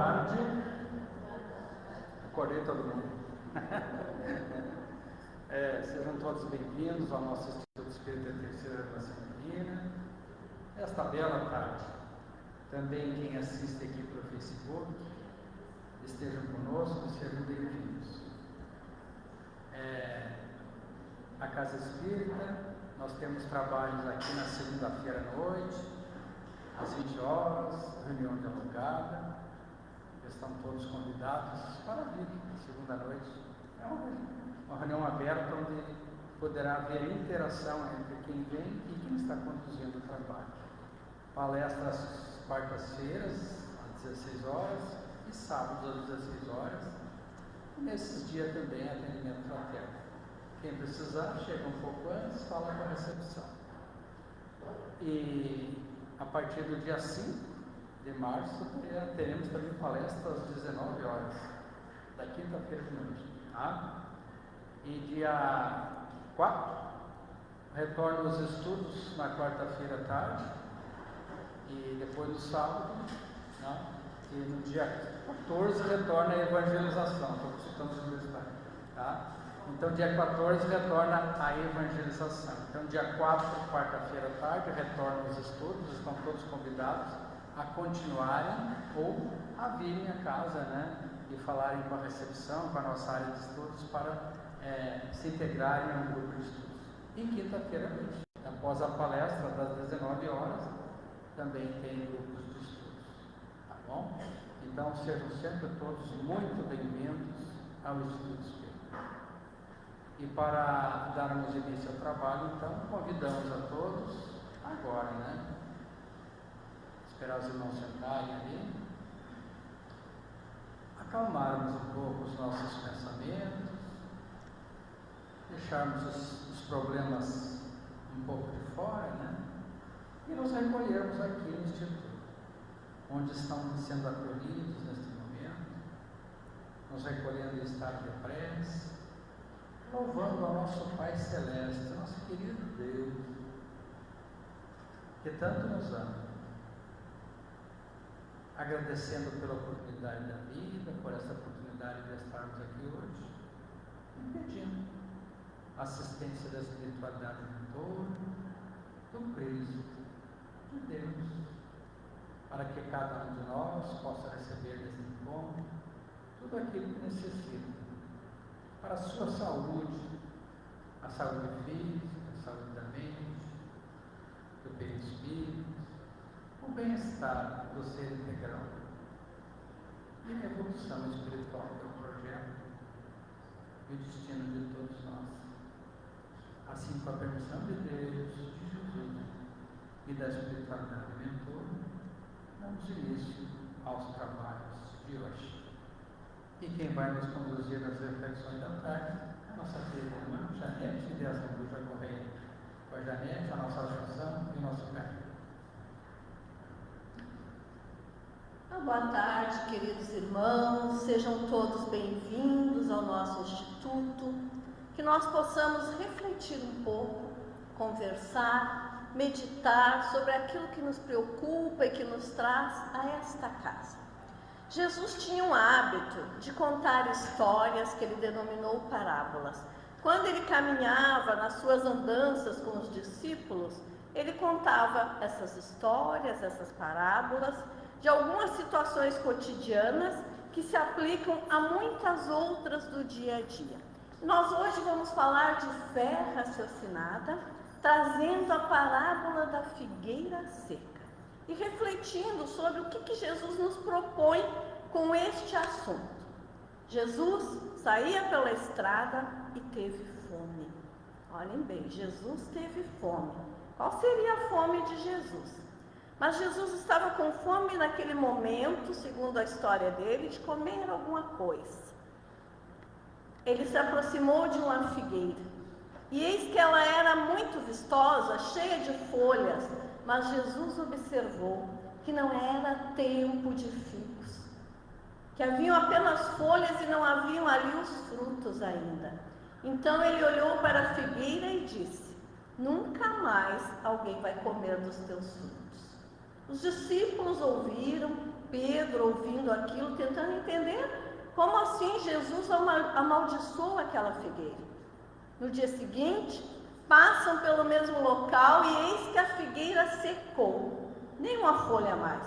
tarde. Acordei todo mundo. Sejam todos bem-vindos ao nosso Instituto Espírita Terceira Geração Divina. Esta bela tarde. Também quem assiste aqui pelo Facebook, estejam conosco e sejam bem-vindos. A Casa Espírita, nós temos trabalhos aqui na segunda-feira à noite, às 20 horas, reunião dialogada. Estão todos convidados para vir segunda noite. É uma reunião aberta onde poderá haver interação entre quem vem e quem está conduzindo o trabalho. Palestras quartas-feiras, às 16 horas, e sábados, às 16 horas. E nesses dias também atendimento fraterno. Quem precisar, chega um pouco antes, fala com a recepção. E a partir do dia 5 de março, teremos também palestra às 19 horas, da quinta-feira de noite. Tá? E dia 4, retorno os estudos na quarta-feira à tarde, e depois no sábado, né? E no dia 14 retorna a evangelização, estamos universitários. Tá? Então, dia 14 retorna a evangelização. Então, dia 4, quarta-feira à tarde, retornam os estudos, estão todos convidados a continuarem ou a virem a casa, né, e falarem com a recepção, com a nossa área de estudos, para se integrarem a um grupo de estudos. E quinta-feira à noite, após a palestra das 19 horas, também tem grupos de estudos. Tá bom? Então, sejam sempre todos muito bem-vindos ao Instituto Espírita. E para darmos início ao trabalho, então, convidamos a todos agora, né? Esperar os irmãos sentarem ali, acalmarmos um pouco os nossos pensamentos, deixarmos os problemas um pouco de fora, né? E nos recolhermos aqui no Instituto, onde estão sendo acolhidos neste momento, nos recolhendo em estado de prece, louvando ao nosso Pai Celeste, nosso querido Deus, que tanto nos ama. Agradecendo pela oportunidade da vida, por essa oportunidade de estarmos aqui hoje, e pedindo a assistência da espiritualidade mentora, do Cristo, de Deus, para que cada um de nós possa receber deste encontro tudo aquilo que necessita para a sua saúde, a saúde física, a saúde da mente, do perispírito, o bem-estar do ser integral e a evolução espiritual que é o projeto e o destino de todos nós. Assim, com a permissão de Deus, de Jesus e da espiritualidade mentora, damos início aos trabalhos de hoje. E quem vai nos conduzir nas reflexões da tarde é a nossa querida irmã Janete de Azambuja Correia. Com a Janete, a nossa oração e o nosso carinho. Boa tarde, queridos irmãos, sejam todos bem-vindos ao nosso Instituto, que nós possamos refletir um pouco, conversar, meditar sobre aquilo que nos preocupa e que nos traz a esta casa. Jesus tinha um hábito de contar histórias que ele denominou parábolas. Quando ele caminhava nas suas andanças com os discípulos, ele contava essas histórias, essas parábolas, de algumas situações cotidianas que se aplicam a muitas outras do dia a dia. Nós hoje vamos falar de fé raciocinada, trazendo a parábola da figueira seca e refletindo sobre o que Jesus nos propõe com este assunto. Jesus saía pela estrada e teve fome. Olhem bem, Jesus teve fome. Qual seria a fome de Jesus? Mas Jesus estava com fome naquele momento, segundo a história dele, de comer alguma coisa. Ele se aproximou de uma figueira. E eis que ela era muito vistosa, cheia de folhas, mas Jesus observou que não era tempo de figos, que haviam apenas folhas e não haviam ali os frutos ainda. Então ele olhou para a figueira e disse: nunca mais alguém vai comer dos teus frutos. Os discípulos ouviram Pedro ouvindo aquilo, tentando entender como assim Jesus amaldiçoou aquela figueira. No dia seguinte, passam pelo mesmo local e eis que a figueira secou, nem uma folha a mais,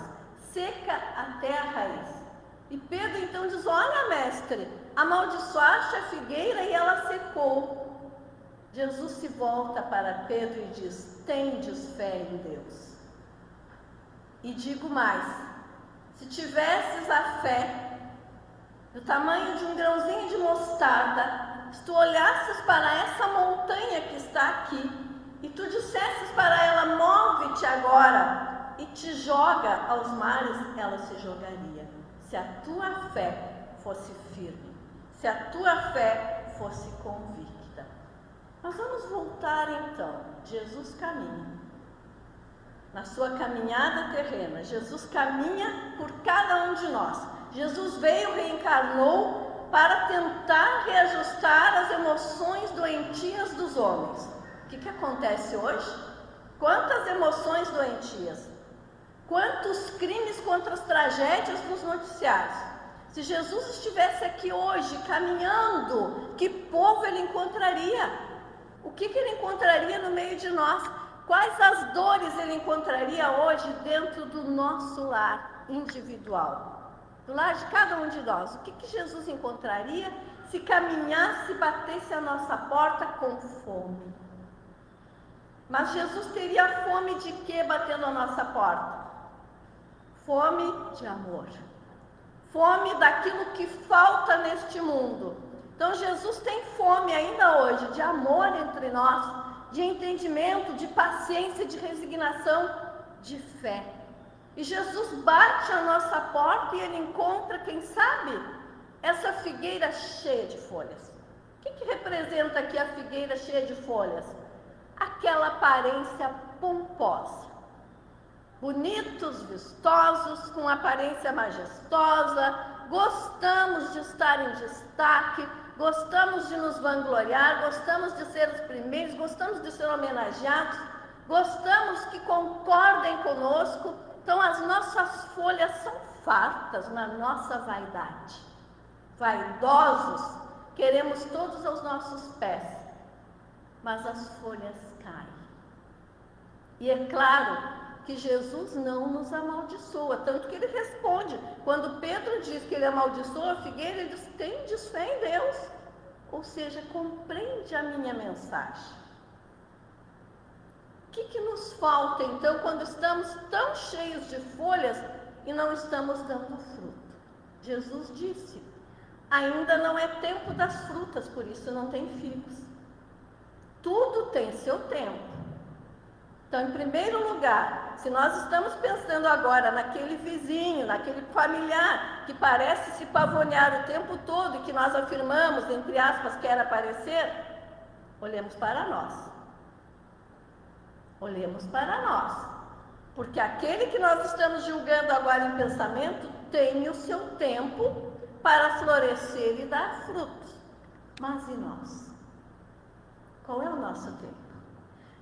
seca até a raiz. E Pedro então diz: olha, mestre, amaldiçoaste a figueira e ela secou. Jesus se volta para Pedro e diz: tendes fé em Deus. E digo mais, se tivesses a fé do tamanho de um grãozinho de mostarda, se tu olhasses para essa montanha que está aqui e tu dissesses para ela: move-te agora e te joga aos mares, ela se jogaria. Se a tua fé fosse firme, se a tua fé fosse convicta. Mas vamos voltar então. Jesus caminha. Na sua caminhada terrena, Jesus caminha por cada um de nós. Jesus veio, reencarnou para tentar reajustar as emoções doentias dos homens. O que acontece hoje? Quantas emoções doentias? Quantos crimes, quantas tragédias nos noticiários? Se Jesus estivesse aqui hoje, caminhando, que povo ele encontraria? O que ele encontraria no meio de nós? Quais as dores ele encontraria hoje dentro do nosso lar individual? Do lar de cada um de nós. O que Jesus encontraria se caminhasse e batesse a nossa porta com fome? Mas Jesus teria fome de quê batendo a nossa porta? Fome de amor. Fome daquilo que falta neste mundo. Então Jesus tem fome ainda hoje de amor entre nós, de entendimento, de paciência, de resignação, de fé. E Jesus bate a nossa porta e ele encontra, quem sabe, essa figueira cheia de folhas. O que representa aqui a figueira cheia de folhas? Aquela aparência pomposa. Bonitos, vistosos, com aparência majestosa, gostamos de estar em destaque, gostamos de nos vangloriar, gostamos de ser os primeiros, gostamos de ser homenageados, gostamos que concordem conosco. Então as nossas folhas são fartas na nossa vaidade. Vaidosos, queremos todos aos nossos pés, mas as folhas caem. E é claro que Jesus não nos amaldiçoa, tanto que ele responde, quando Pedro diz que ele amaldiçoa a figueira, ele diz: tendes fé em Deus, ou seja, compreende a minha mensagem. O que nos falta então quando estamos tão cheios de folhas e não estamos dando fruto? Jesus disse: ainda não é tempo das frutas, por isso não tem figos. Tudo tem seu tempo. Então, em primeiro lugar, se nós estamos pensando agora naquele vizinho, naquele familiar que parece se pavonear o tempo todo e que nós afirmamos, entre aspas, quer aparecer, olhemos para nós. Olhemos para nós. Porque aquele que nós estamos julgando agora em pensamento tem o seu tempo para florescer e dar frutos. Mas e nós? Qual é o nosso tempo?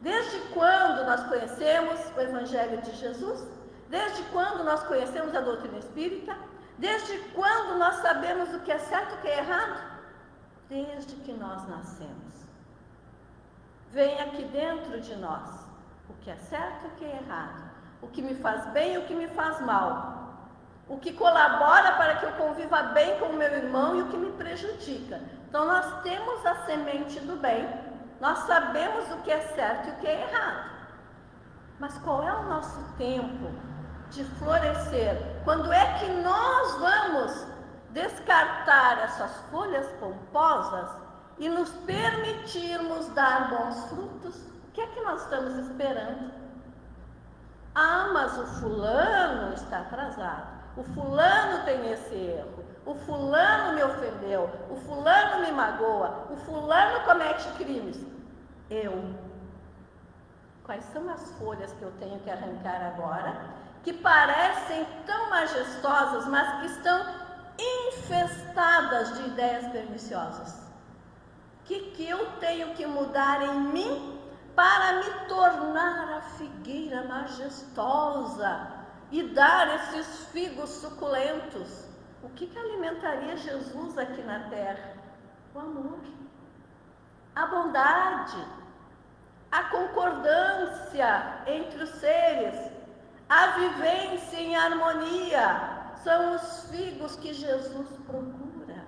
Desde quando nós conhecemos o Evangelho de Jesus? Desde quando nós conhecemos a doutrina espírita? Desde quando nós sabemos o que é certo e o que é errado? Desde que nós nascemos. Vem aqui dentro de nós o que é certo e o que é errado, o que me faz bem e o que me faz mal, o que colabora para que eu conviva bem com o meu irmão e o que me prejudica. Então nós temos a semente do bem. Nós sabemos o que é certo e o que é errado. Mas qual é o nosso tempo de florescer? Quando é que nós vamos descartar essas folhas pomposas e nos permitirmos dar bons frutos? O que é que nós estamos esperando? Ah, mas o fulano está atrasado. O fulano tem esse erro. O fulano me ofendeu, o fulano me magoa, o fulano comete crimes. Eu. Quais são as folhas que eu tenho que arrancar agora, que parecem tão majestosas, mas que estão infestadas de ideias perniciosas? O que eu tenho que mudar em mim para me tornar a figueira majestosa, e dar esses figos suculentos. O que alimentaria Jesus aqui na terra? O amor, a bondade, a concordância entre os seres, a vivência em harmonia. São os figos que Jesus procura.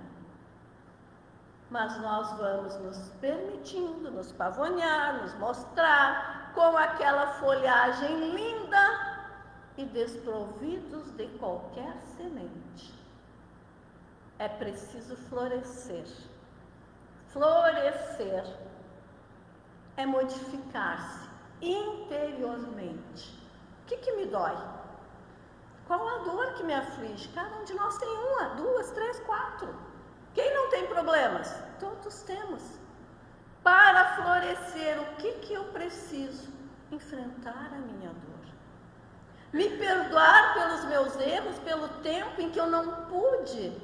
Mas nós vamos nos permitindo, nos pavonear, nos mostrar com aquela folhagem linda e desprovidos de qualquer semente. É preciso florescer. Florescer é modificar-se interiormente. O que me dói? Qual a dor que me aflige? Cada um de nós tem uma, duas, três, quatro. Quem não tem problemas? Todos temos. Para florescer, o que eu preciso? Enfrentar a minha dor. Me perdoar pelos meus erros, pelo tempo em que eu não pude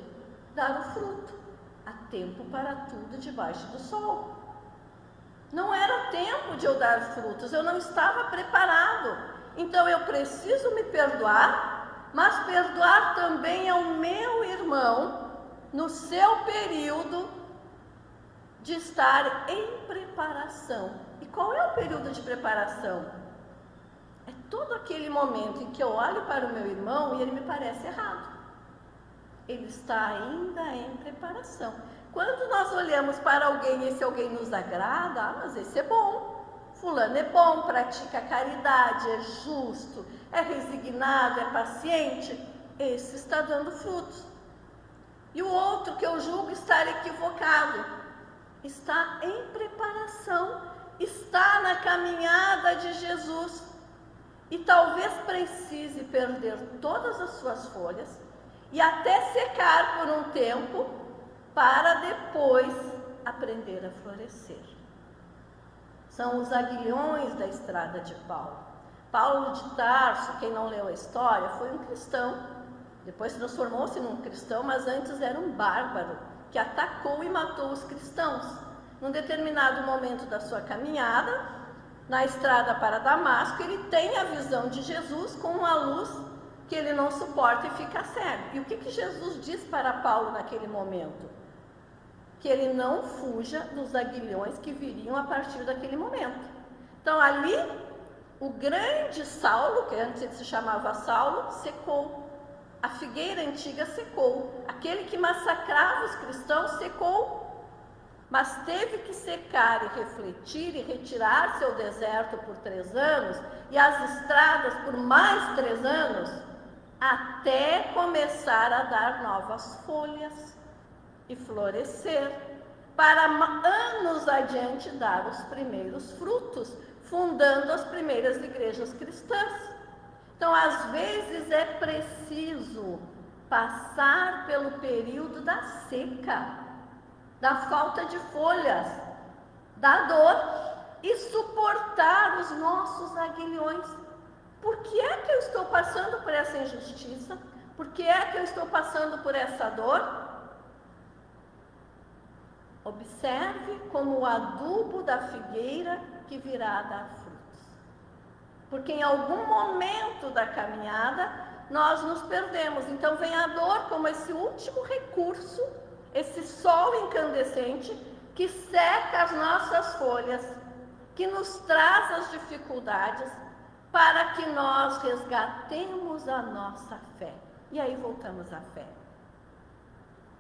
dar o fruto. Há tempo para tudo debaixo do sol. Não era tempo de eu dar frutos, eu não estava preparado. Então eu preciso me perdoar, mas perdoar também ao meu irmão no seu período de estar em preparação. E qual é o período de preparação? É todo aquele momento em que eu olho para o meu irmão e ele me parece errado. Ele está ainda em preparação. Quando nós olhamos para alguém e esse alguém nos agrada, mas esse é bom. Fulano é bom, pratica caridade, é justo, é resignado, é paciente. Esse está dando frutos. E o outro que eu julgo estar equivocado, está em preparação, está na caminhada de Jesus. E talvez precise perder todas as suas folhas e até secar por um tempo, para depois aprender a florescer. São os aguilhões da estrada de Paulo. Paulo de Tarso, quem não leu a história, foi um cristão. Depois transformou-se num cristão, mas antes era um bárbaro, que atacou e matou os cristãos. Num determinado momento da sua caminhada, na estrada para Damasco, ele tem a visão de Jesus com uma luz que ele não suporta e fica cego. E o que Jesus diz para Paulo naquele momento? Que ele não fuja dos aguilhões que viriam a partir daquele momento. Então ali, o grande Saulo, que antes ele se chamava Saulo, secou. A figueira antiga secou. Aquele que massacrava os cristãos secou. Mas teve que secar e refletir e retirar-se ao deserto por 3 anos e às estradas por mais 3 anos, até começar a dar novas folhas e florescer, para anos adiante dar os primeiros frutos, fundando as primeiras igrejas cristãs. Então, às vezes é preciso passar pelo período da seca, da falta de folhas, da dor e suportar os nossos aguilhões. Por que é que eu estou passando por essa injustiça? Por que é que eu estou passando por essa dor? Observe como o adubo da figueira que virá a dar frutos. Porque em algum momento da caminhada nós nos perdemos. Então vem a dor como esse último recurso, esse sol incandescente que seca as nossas folhas, que nos traz as dificuldades para que nós resgatemos a nossa fé. E aí voltamos à fé.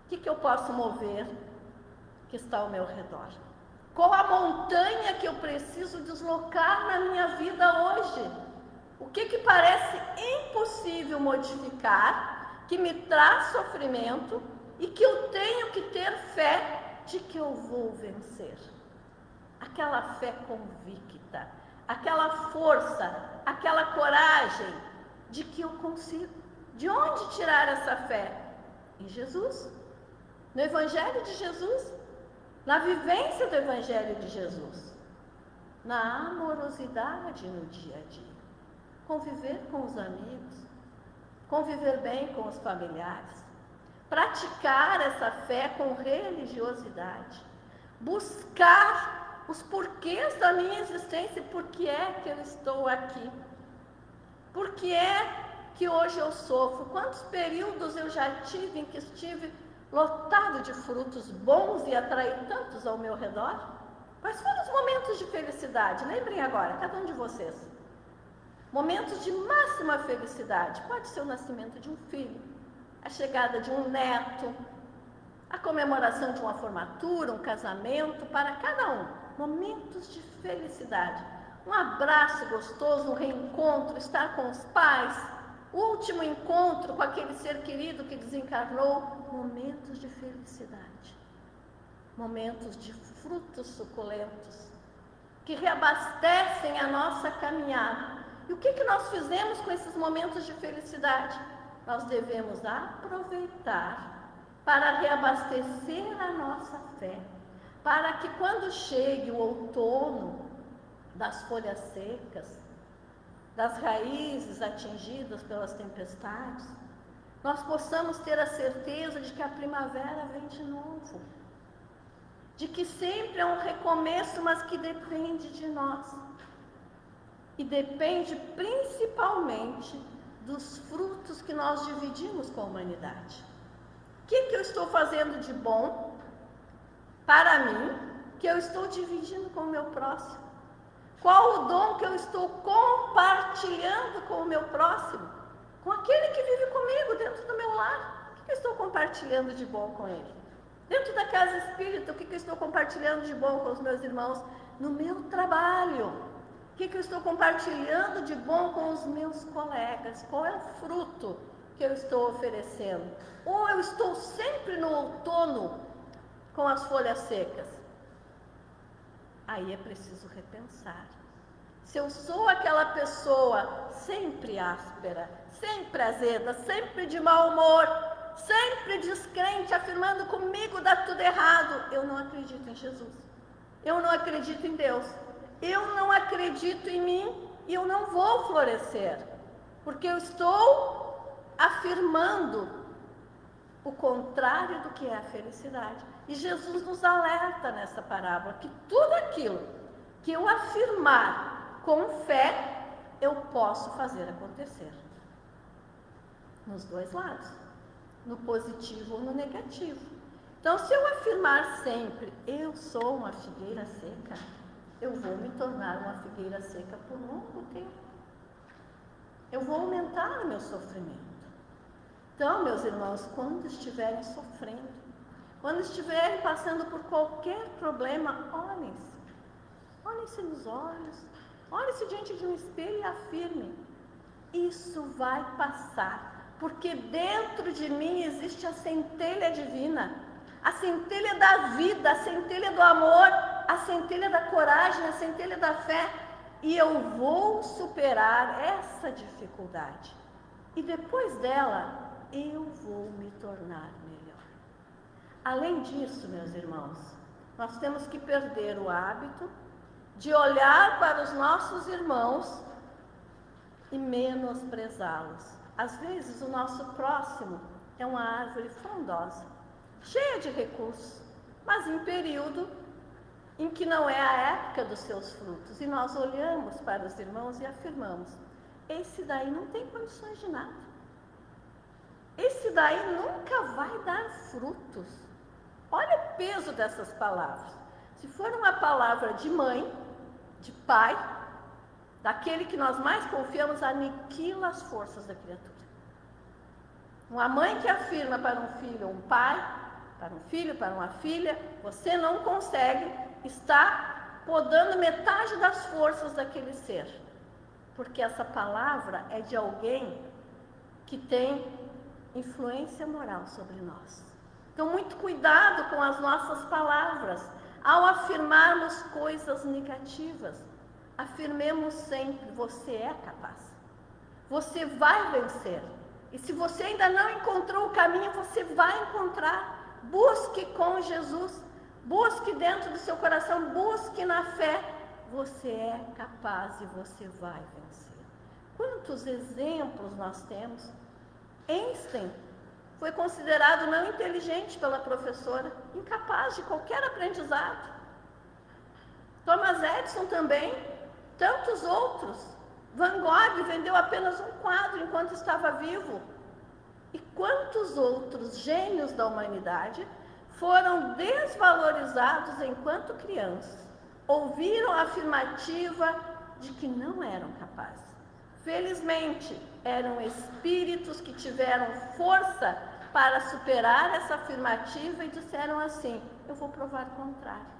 O que eu posso mover que está ao meu redor? Qual a montanha que eu preciso deslocar na minha vida hoje? O que parece impossível modificar, que me traz sofrimento e que eu tenho que ter fé de que eu vou vencer? Aquela fé convicta, aquela força, aquela coragem de que eu consigo. De onde tirar essa fé? Em Jesus, no Evangelho de Jesus, na vivência do Evangelho de Jesus, na amorosidade no dia a dia, conviver com os amigos, conviver bem com os familiares, praticar essa fé com religiosidade, buscar os porquês da minha existência, por que é que eu estou aqui, por que é que hoje eu sofro? Quantos períodos eu já tive em que estive lotado de frutos bons e atraí tantos ao meu redor? Quais foram os momentos de felicidade? Lembrem agora, cada um de vocês. Momentos de máxima felicidade. Pode ser o nascimento de um filho, a chegada de um neto, a comemoração de uma formatura, um casamento, para cada um. Momentos de felicidade. Um abraço gostoso, um reencontro, estar com os pais, o último encontro com aquele ser querido que desencarnou. Momentos de felicidade. Momentos de frutos suculentos, que reabastecem a nossa caminhada. E o que nós fizemos com esses momentos de felicidade? Nós devemos aproveitar para reabastecer a nossa fé, para que quando chegue o outono das folhas secas, das raízes atingidas pelas tempestades, nós possamos ter a certeza de que a primavera vem de novo, de que sempre é um recomeço, mas que depende de nós. E depende principalmente dos frutos que nós dividimos com a humanidade. O que eu estou fazendo de bom para mim, que eu estou dividindo com o meu próximo? Qual o dom que eu estou compartilhando com o meu próximo? Com aquele que vive comigo dentro do meu lar. O que eu estou compartilhando de bom com ele? Dentro da casa espírita, o que eu estou compartilhando de bom com os meus irmãos? No meu trabalho. O que eu estou compartilhando de bom com os meus colegas? Qual é o fruto que eu estou oferecendo? Ou eu estou sempre no outono com as folhas secas? Aí é preciso repensar. Se eu sou aquela pessoa sempre áspera, sempre azeda, sempre de mau humor, sempre descrente, afirmando comigo dá tudo errado, eu não acredito em Jesus. Eu não acredito em Deus. Eu não acredito em mim e eu não vou florescer, porque eu estou afirmando o contrário do que é a felicidade. E Jesus nos alerta nessa parábola que tudo aquilo que eu afirmar com fé, eu posso fazer acontecer. Nos dois lados, no positivo ou no negativo. Então, se eu afirmar sempre, eu sou uma figueira seca, eu vou me tornar uma figueira seca por longo tempo. Eu vou aumentar o meu sofrimento. Então, meus irmãos, quando estiverem sofrendo, quando estiverem passando por qualquer problema, olhem-se. Olhem-se nos olhos, olhem-se diante de um espelho e afirmem: isso vai passar, porque dentro de mim existe a centelha divina, a centelha da vida, a centelha do amor, a centelha da coragem, a centelha da fé, e eu vou superar essa dificuldade. E depois dela, eu vou me tornar melhor. Além disso, meus irmãos, nós temos que perder o hábito de olhar para os nossos irmãos e menosprezá-los. Às vezes, o nosso próximo é uma árvore frondosa, cheia de recursos, mas em período em que não é a época dos seus frutos. E nós olhamos para os irmãos e afirmamos: esse daí não tem condições de nada. Esse daí nunca vai dar frutos. Olha o peso dessas palavras. Se for uma palavra de mãe, de pai, daquele que nós mais confiamos, aniquila as forças da criatura. Uma mãe que afirma para um filho, um pai, para um filho, para uma filha: você não consegue, está podando metade das forças daquele ser. Porque essa palavra é de alguém que tem influência moral sobre nós. Então, muito cuidado com as nossas palavras. Ao afirmarmos coisas negativas, afirmemos sempre: você é capaz, você vai vencer. E se você ainda não encontrou o caminho, você vai encontrar. Busque com Jesus, busque dentro do seu coração, busque na fé. Você é capaz e você vai vencer. Quantos exemplos nós temos? Einstein foi considerado não inteligente pela professora, incapaz de qualquer aprendizado. Thomas Edison também, tantos outros Van Gogh vendeu apenas um quadro enquanto estava vivo. E quantos outros gênios da humanidade foram desvalorizados enquanto crianças? Ouviram a afirmativa de que não eram capazes. Felizmente, eram espíritos que tiveram força para superar essa afirmativa e disseram assim: eu vou provar o contrário.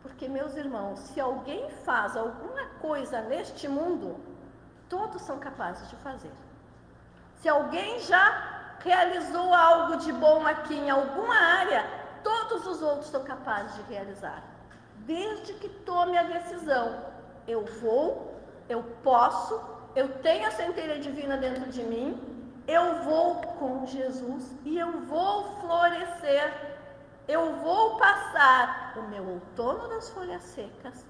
Porque, meus irmãos, se alguém faz alguma coisa neste mundo, todos são capazes de fazer. Se alguém já realizou algo de bom aqui em alguma área, todos os outros são capazes de realizar. Desde que tome a decisão, eu vou, eu posso, eu tenho a centelha divina dentro de mim, eu vou com Jesus e eu vou florescer. Eu vou passar o meu outono das folhas secas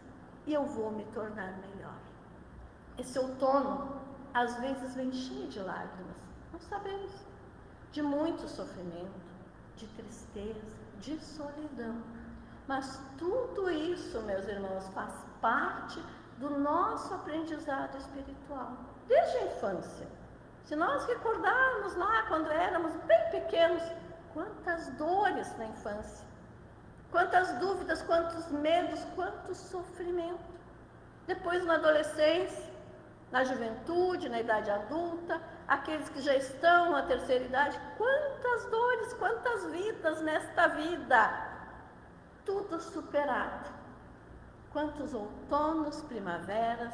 e eu vou me tornar melhor. Esse outono, às vezes, vem cheio de lágrimas, nós sabemos, de muito sofrimento, de tristeza, de solidão. Mas tudo isso, meus irmãos, faz parte do nosso aprendizado espiritual, desde a infância. Se nós recordarmos lá, quando éramos bem pequenos, quantas dores na infância, quantas dúvidas, quantos medos, quanto sofrimento. Depois na adolescência, na juventude, na idade adulta, aqueles que já estão na terceira idade, quantas dores, quantas vidas nesta vida, tudo superado. Quantos outonos, primaveras,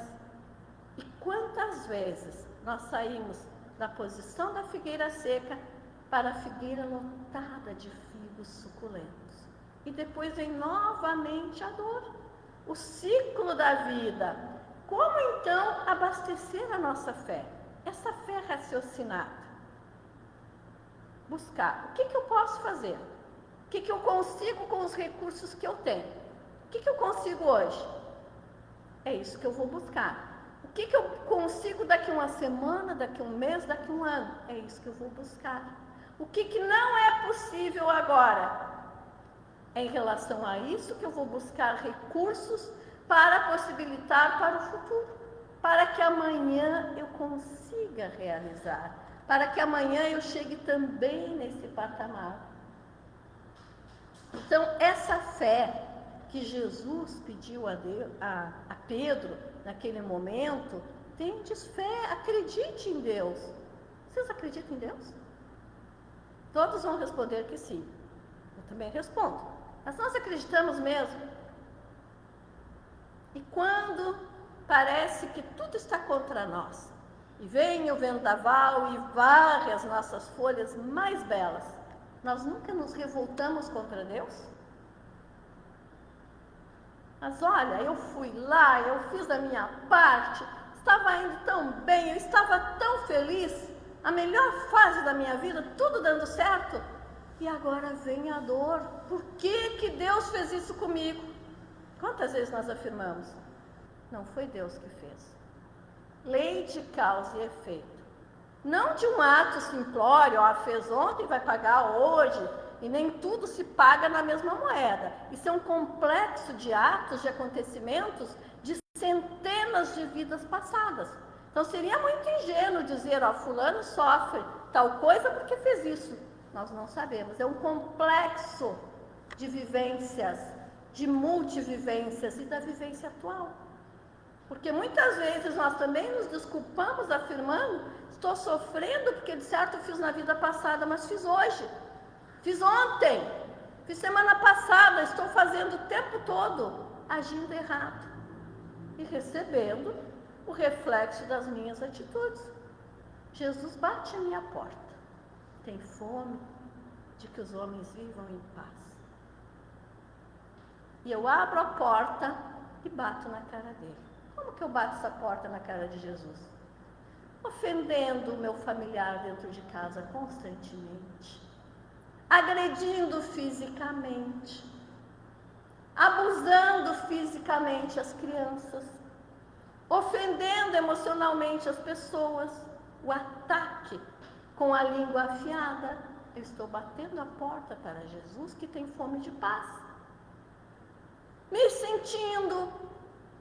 e quantas vezes nós saímos da posição da figueira seca para a figueira lotada de figos suculentos. E depois vem novamente a dor, o ciclo da vida. Como então abastecer a nossa fé? Essa fé raciocinada. Buscar. O que eu posso fazer? O que eu consigo com os recursos que eu tenho? O que eu consigo hoje? É isso que eu vou buscar. O que eu consigo daqui uma semana, daqui um mês, daqui um ano? É isso que eu vou buscar. O que não é possível agora? É em relação a isso que eu vou buscar recursos para possibilitar para o futuro, para que amanhã eu consiga realizar, para que amanhã eu chegue também nesse patamar. Então, essa fé que Jesus pediu a Pedro naquele momento, tendes fé, acredite em Deus. Vocês acreditam em Deus? Todos vão responder que sim. Eu também respondo. Mas nós acreditamos mesmo? E quando parece que tudo está contra nós, e vem o vendaval e varre as nossas folhas mais belas, nós nunca nos revoltamos contra Deus? Mas olha, eu fui lá, eu fiz a minha parte, estava indo tão bem, eu estava tão feliz, a melhor fase da minha vida, tudo dando certo, e agora vem a dor. Por que Deus fez isso comigo? Quantas vezes nós afirmamos? Não foi Deus que fez. Lei de causa e efeito. Não de um ato simplório, fez ontem, vai pagar hoje, e nem tudo se paga na mesma moeda. Isso é um complexo de atos, de acontecimentos, de centenas de vidas passadas. Então seria muito ingênuo dizer, fulano sofre tal coisa porque fez isso. Nós não sabemos. É um complexo de vivências, de multivivências e da vivência atual. Porque muitas vezes nós também nos desculpamos afirmando, estou sofrendo porque de certo eu fiz na vida passada, mas fiz hoje. Fiz ontem, fiz semana passada, estou fazendo o tempo todo, agindo errado e recebendo o reflexo das minhas atitudes. Jesus bate à minha porta, tem fome de que os homens vivam em paz. E eu abro a porta e bato na cara dele. Como que eu bato essa porta na cara de Jesus? Ofendendo o meu familiar dentro de casa constantemente, agredindo fisicamente, abusando fisicamente as crianças, ofendendo emocionalmente as pessoas, o ataque com a língua afiada. Eu estou batendo a porta para Jesus que tem fome de paz, me sentindo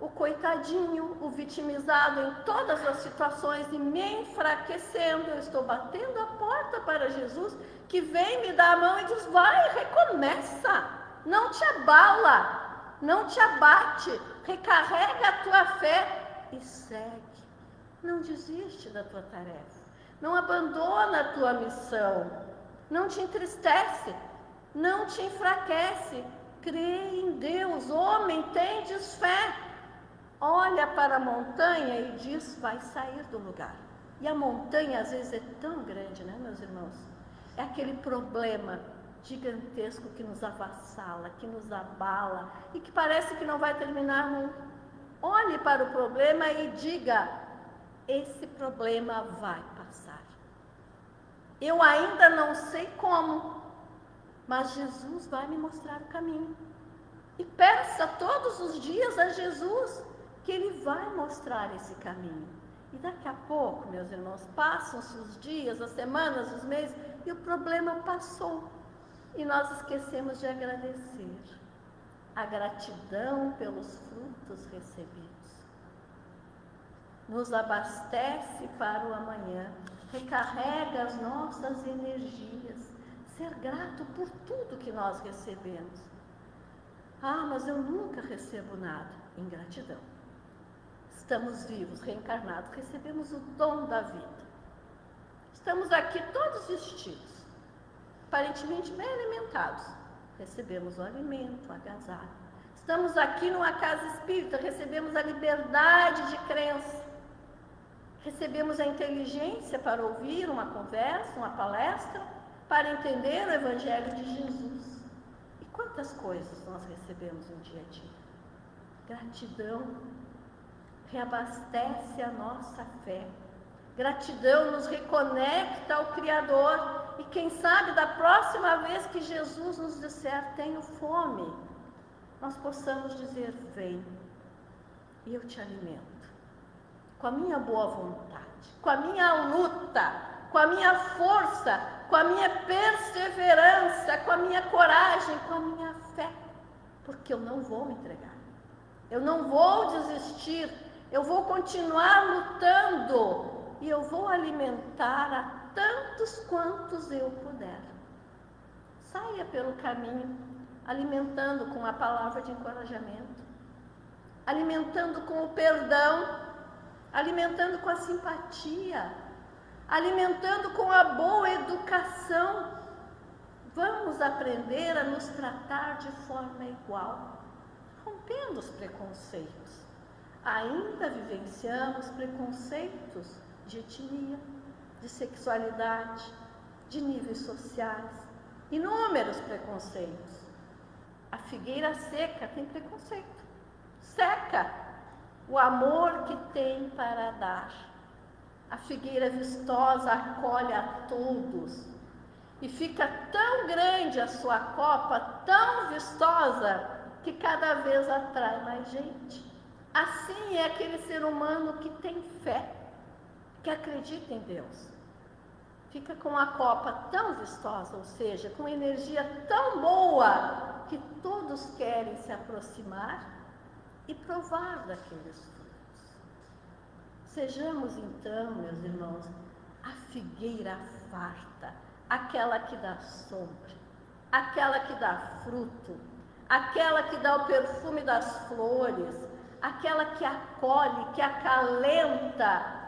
o coitadinho, o vitimizado em todas as situações e me enfraquecendo. Eu estou batendo a porta para Jesus, que vem me dar a mão e diz: vai, recomeça, não te abala, não te abate, recarrega a tua fé e segue. Não desiste da tua tarefa, não abandona a tua missão, não te entristece, não te enfraquece. Crê em Deus, homem, tendes fé. Olha para a montanha e diz: vai sair do lugar. E a montanha às vezes é tão grande, né, meus irmãos? É aquele problema gigantesco que nos avassala, que nos abala e que parece que não vai terminar nunca. Olhe para o problema e diga: esse problema vai passar. Eu ainda não sei como, mas Jesus vai me mostrar o caminho. E peça todos os dias a Jesus que Ele vai mostrar esse caminho. E daqui a pouco, meus irmãos, passam-se os dias, as semanas, os meses, e o problema passou. E nós esquecemos de agradecer. A gratidão pelos frutos recebidos nos abastece para o amanhã, recarrega as nossas energias. Ser grato por tudo que nós recebemos. Ah, mas eu nunca recebo nada. Ingratidão. Estamos vivos, reencarnados, recebemos o dom da vida. Estamos aqui todos vestidos, aparentemente bem alimentados. Recebemos o alimento, o agasalho. Estamos aqui numa casa espírita, recebemos a liberdade de crença. Recebemos a inteligência para ouvir uma conversa, uma palestra, para entender o Evangelho de Jesus. E quantas coisas nós recebemos no dia a dia? Gratidão reabastece a nossa fé. Gratidão nos reconecta ao Criador. E quem sabe da próxima vez que Jesus nos disser: tenho fome, nós possamos dizer: vem, e eu te alimento. Com a minha boa vontade, com a minha luta, com a minha força, com a minha perseverança, com a minha coragem, com a minha fé. Porque eu não vou me entregar. Eu não vou desistir. Eu vou continuar lutando. E eu vou alimentar a tantos quantos eu puder. Saia pelo caminho, alimentando com a palavra de encorajamento, alimentando com o perdão, alimentando com a simpatia, alimentando com a boa educação. Vamos aprender a nos tratar de forma igual, rompendo os preconceitos. Ainda vivenciamos preconceitos de etnia, de sexualidade, de níveis sociais, inúmeros preconceitos. A figueira seca tem preconceito, seca o amor que tem para dar. A figueira vistosa acolhe a todos e fica tão grande a sua copa, tão vistosa, que cada vez atrai mais gente. Assim é aquele ser humano que tem fé, que acredita em Deus. Fica com a copa tão vistosa, ou seja, com energia tão boa, que todos querem se aproximar e provar daqueles frutos. Sejamos então, meus irmãos, a figueira farta, aquela que dá sombra, aquela que dá fruto, aquela que dá o perfume das flores, aquela que acolhe, que acalenta,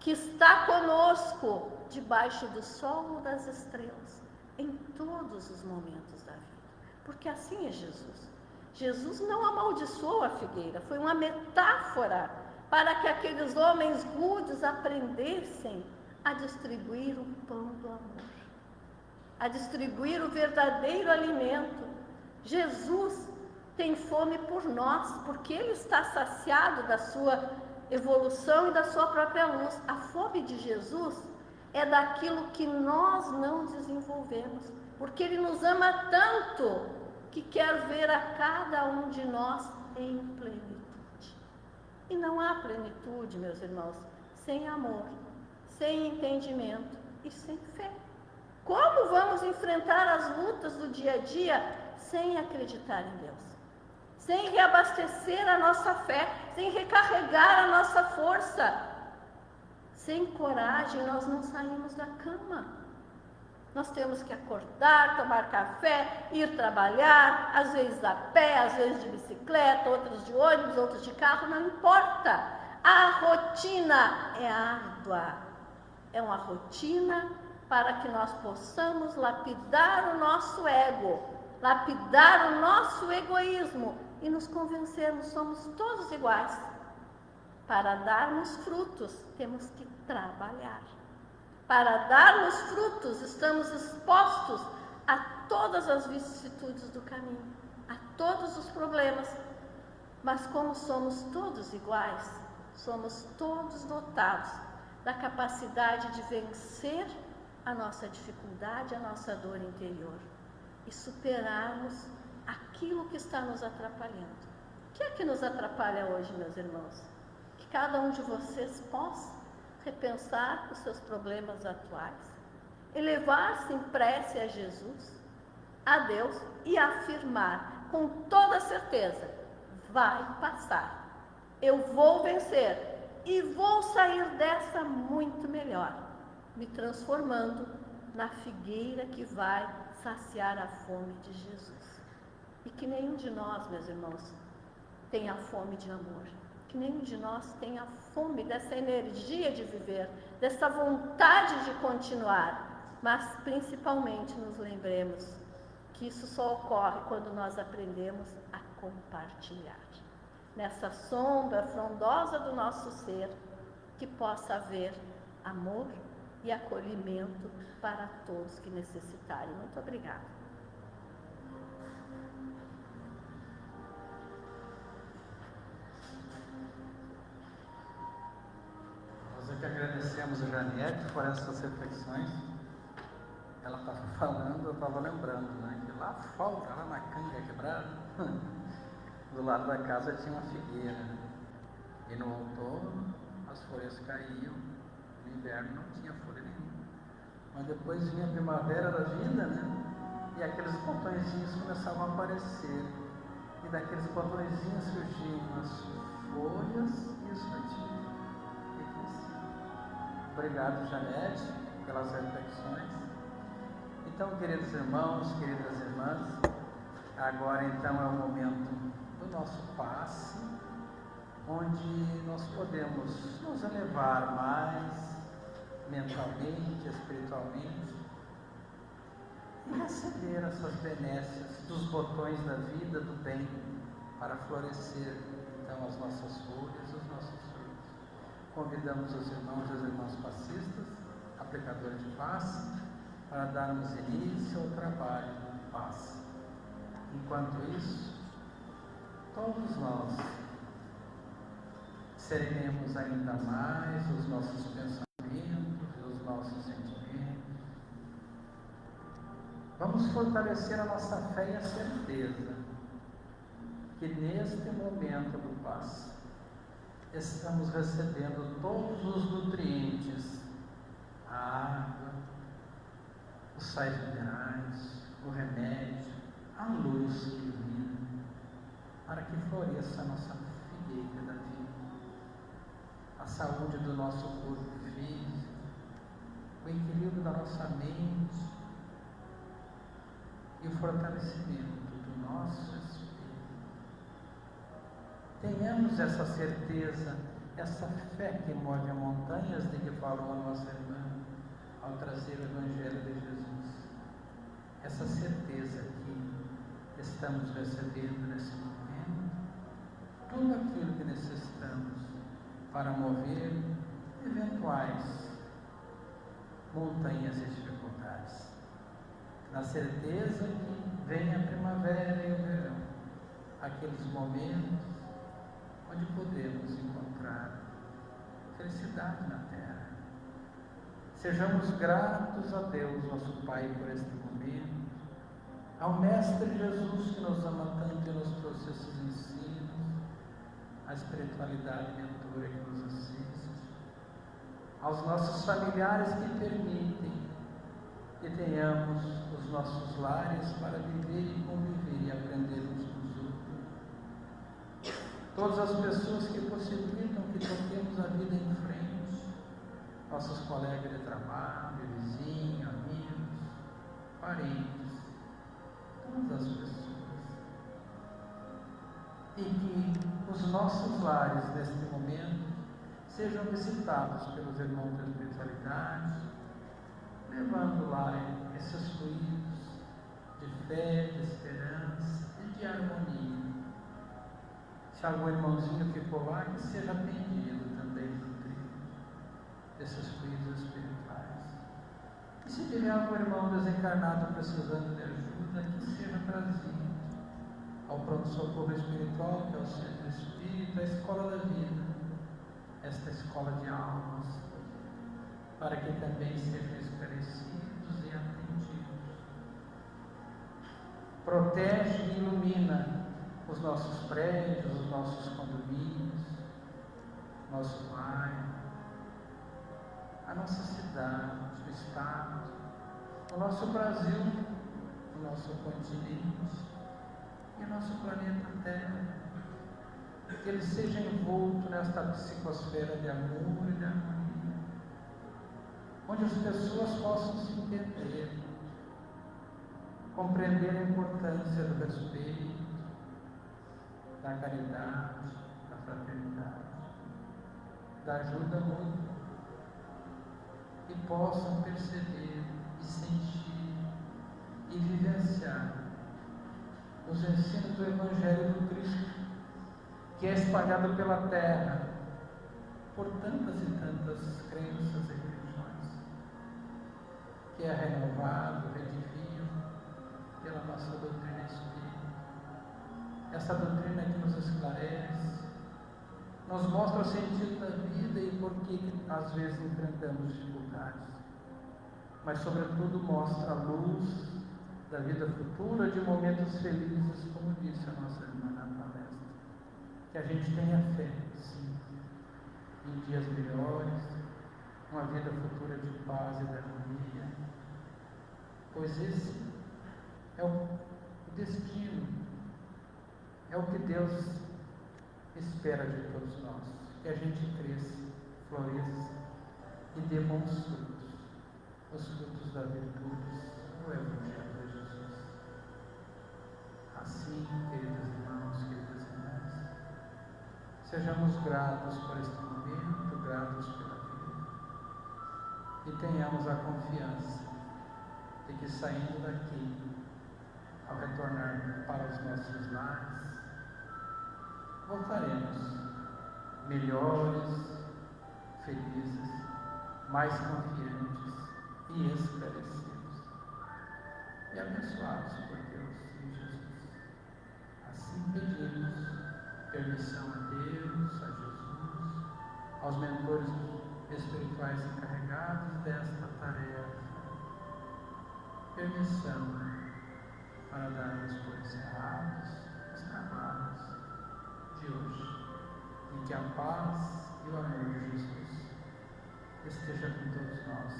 que está conosco debaixo do sol ou das estrelas, em todos os momentos da vida. Porque assim é Jesus. Jesus não amaldiçoou a figueira, foi uma metáfora para que aqueles homens rudes aprendessem a distribuir o pão do amor, a distribuir o verdadeiro alimento. Jesus tem fome por nós, porque Ele está saciado da sua evolução e da sua própria luz. A fome de Jesus é daquilo que nós não desenvolvemos, porque Ele nos ama tanto que quer ver a cada um de nós em plenitude. E não há plenitude, meus irmãos, sem amor, sem entendimento e sem fé. Como vamos enfrentar as lutas do dia a dia sem acreditar em Deus? Sem reabastecer a nossa fé, sem recarregar a nossa força. Sem coragem, nós não saímos da cama. Nós temos que acordar, tomar café, ir trabalhar, às vezes a pé, às vezes de bicicleta, outros de ônibus, outros de carro, não importa. A rotina é árdua. É uma rotina para que nós possamos lapidar o nosso ego, lapidar o nosso egoísmo e nos convencermos, somos todos iguais. Para darmos frutos, temos que trabalhar. Para darmos frutos, estamos expostos a todas as vicissitudes do caminho, a todos os problemas. Mas como somos todos iguais, somos todos dotados da capacidade de vencer a nossa dificuldade, a nossa dor interior e superarmos aquilo que está nos atrapalhando. O que é que nos atrapalha hoje, meus irmãos? Que cada um de vocês possa repensar os seus problemas atuais, elevar-se em prece a Jesus, a Deus e afirmar com toda certeza: vai passar, eu vou vencer e vou sair dessa muito melhor, me transformando na figueira que vai saciar a fome de Jesus. E que nenhum de nós, meus irmãos, tenha fome de amor, que nenhum de nós tenha fome dessa energia de viver, dessa vontade de continuar, mas principalmente nos lembremos que isso só ocorre quando nós aprendemos a compartilhar. Nessa sombra frondosa do nosso ser, que possa haver amor e acolhimento para todos que necessitarem. Muito obrigada. Nós é que agradecemos a Janete por essas reflexões. Ela estava falando, eu estava lembrando, né, que lá fora, lá na canga quebrada, do lado da casa tinha uma figueira. E no outono as folhas caíam, no inverno não tinha folha nenhuma. Mas depois vinha a primavera da vida, né? E aqueles botõezinhos começavam a aparecer. E daqueles botõezinhos surgiam as folhas e os frutinhos. E cresciam. Obrigado, Janete, pelas reflexões. Então, queridos irmãos, queridas irmãs, agora então é o momento do nosso passe, onde nós podemos nos elevar mais mentalmente, espiritualmente e receber essas benesses dos botões da vida, do bem, para florescer então as nossas folhas, os nossos frutos. Convidamos os irmãos e as irmãs passistas, aplicadores de passe, para darmos início ao trabalho do passe. Enquanto isso, todos nós serenemos ainda mais os nossos pensamentos, os nossos sentimentos. Vamos fortalecer a nossa fé e a certeza que neste momento do passe estamos recebendo todos os nutrientes, a água, os sais minerais, o remédio, a luz divina, para que floresça a nossa figueira da vida, a saúde do nosso corpo físico, o equilíbrio da nossa mente e o fortalecimento do nosso espírito. Tenhamos essa certeza, essa fé que move as montanhas, de que falou a nossa irmã ao trazer o Evangelho de Jesus. Essa certeza que estamos recebendo nesse momento tudo aquilo que necessitamos para mover eventuais montanhas e dificuldades. Na certeza que vem a primavera e o verão, aqueles momentos onde podemos encontrar felicidade na terra. Sejamos gratos a Deus, nosso Pai, por este momento, ao Mestre Jesus, que nos ama tanto e nos trouxe esses ensinos, a espiritualidade mentora que nos assiste, aos nossos familiares que permitem que tenhamos os nossos lares para viver e conviver e aprender uns com os outros. todas as pessoas que possibilitam que toquemos a vida em frente, nossos colegas de trabalho, vizinhos, amigos, parentes, todas as pessoas. E que os nossos lares neste momento sejam visitados pelos irmãos da espiritualidade, levando lá esses fluidos de fé, de esperança e de harmonia. Se algum irmãozinho ficou lá, que seja atendido também desses fluidos espirituais. E se tiver algum irmão desencarnado precisando de ajuda, que seja trazido ao pronto-socorro espiritual, que é o Centro Espírita, a Escola da Vida, esta escola de almas, para que também sejam esclarecidos e atendidos. Protege e ilumina os nossos prédios, os nossos condomínios, nosso bairro, a nossa cidade, o estado, o nosso Brasil, o nosso continente e o nosso planeta Terra. Que ele seja envolto nesta psicosfera de amor e de harmonia, onde as pessoas possam se entender, compreender a importância do respeito, da caridade, da fraternidade, da ajuda mútua, e possam perceber e sentir e vivenciar os ensinos do Evangelho do Cristo, que é espalhado pela terra por tantas e tantas crenças e religiões, que é renovado, redivivo pela nossa doutrina espírita. Essa doutrina que nos esclarece, nos mostra o sentido da vida e por que às vezes enfrentamos dificuldades, mas sobretudo mostra a luz da vida futura, de momentos felizes, como disse a nossa irmã na palestra. Que a gente tenha fé, sim, em dias melhores, uma vida futura de paz e de harmonia, pois esse é o destino, é o que Deus espera de todos nós, que a gente cresça, floresça e dê bons frutos, os frutos da virtude, o Evangelho de Jesus. Assim, queridos irmãos, queridas irmãs, sejamos gratos por este momento, gratos pela vida, e tenhamos a confiança de que, saindo daqui, ao retornar para os nossos lares, voltaremos melhores, felizes, mais confiantes e esclarecidos e abençoados por Deus em Jesus. Assim pedimos permissão a Deus, a Jesus, aos mentores espirituais encarregados desta tarefa, permissão para darmos por encerrados os trabalhos de hoje, e que a paz e o amor de Jesus esteja com todos nós,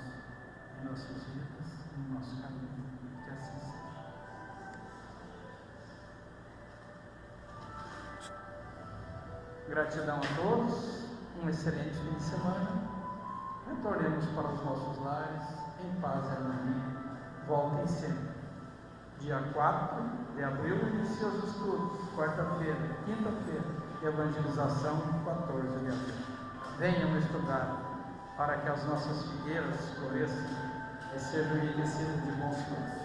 em nossas vidas e no nosso caminho, que assim seja. Gratidão a todos, um excelente fim de semana. Retornemos para os nossos lares em paz e harmonia. Voltem sempre. Dia 4 de abril, inicia os estudos. Quarta-feira, quinta-feira, e evangelização, 14 de abril. Venham estudar, para que as nossas figueiras floresçam e sejam enriquecidas de bons frutos.